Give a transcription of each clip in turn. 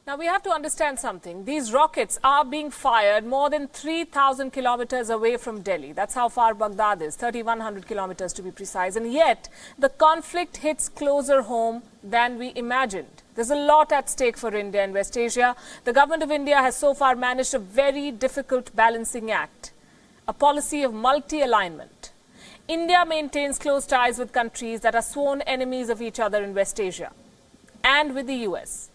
Now we have to understand something. These rockets are being fired more than 3,000 kilometers away from Delhi. That's how far Baghdad is, 3,100 kilometers to be precise. And yet the conflict hits closer home than we imagined. There's a lot at stake for India and West Asia. The government of India has so far managed a very difficult balancing act, a policy of multi-alignment. India maintains close ties with countries that are sworn enemies of each other in West Asia and with the US.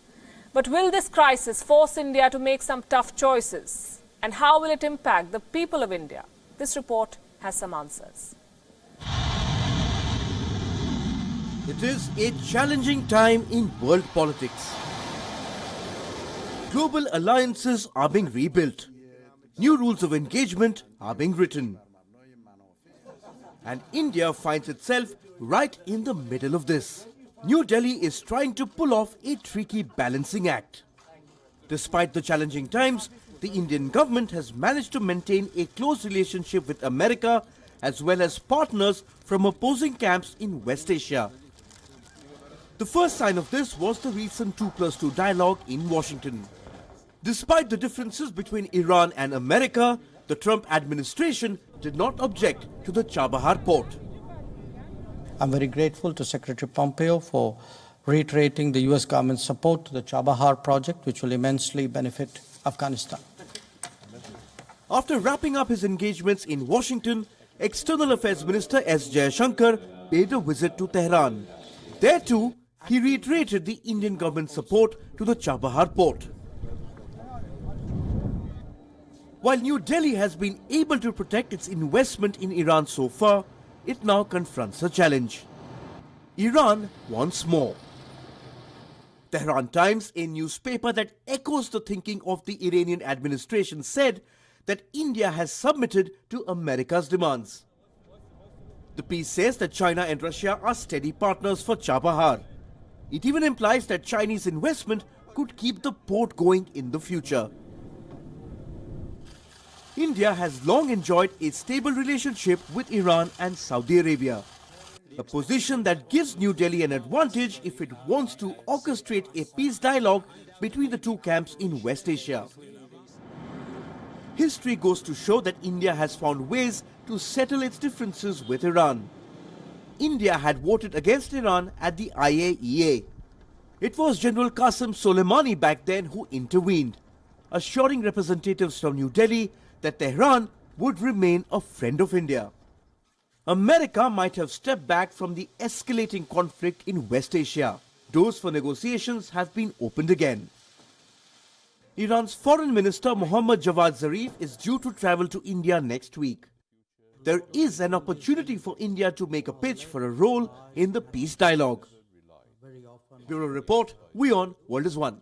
But will this crisis force India to make some tough choices? And how will it impact the people of India? This report has some answers. It is a challenging time in world politics. Global alliances are being rebuilt. New rules of engagement are being written. And India finds itself right in the middle of this. New Delhi is trying to pull off a tricky balancing act. Despite the challenging times, the Indian government has managed to maintain a close relationship with America as well as partners from opposing camps in West Asia. The first sign of this was the recent 2+2 dialogue in Washington. Despite the differences between Iran and America, the Trump administration did not object to the Chabahar port. I'm very grateful to Secretary Pompeo for reiterating the US government's support to the Chabahar project, which will immensely benefit Afghanistan. After wrapping up his engagements in Washington, External Affairs Minister S. Jaishankar paid a visit to Tehran. There too, he reiterated the Indian government's support to the Chabahar port. While New Delhi has been able to protect its investment in Iran so far, it now confronts a challenge. Iran wants more. Tehran Times, a newspaper that echoes the thinking of the Iranian administration, said that India has submitted to America's demands. The piece says that China and Russia are steady partners for Chabahar. It even implies that Chinese investment could keep the port going in the future. India has long enjoyed a stable relationship with Iran and Saudi Arabia, a position that gives New Delhi an advantage if it wants to orchestrate a peace dialogue between the two camps in West Asia. History goes to show that India has found ways to settle its differences with Iran. India had voted against Iran at the IAEA. It was General Qasem Soleimani back then who intervened, assuring representatives from New Delhi that Tehran would remain a friend of India. America might have stepped back from the escalating conflict in West Asia. Doors for negotiations have been opened again. Iran's Foreign Minister Mohammad Javad Zarif is due to travel to India next week. There is an opportunity for India to make a pitch for a role in the peace dialogue. Bureau Report, Wion, World is One.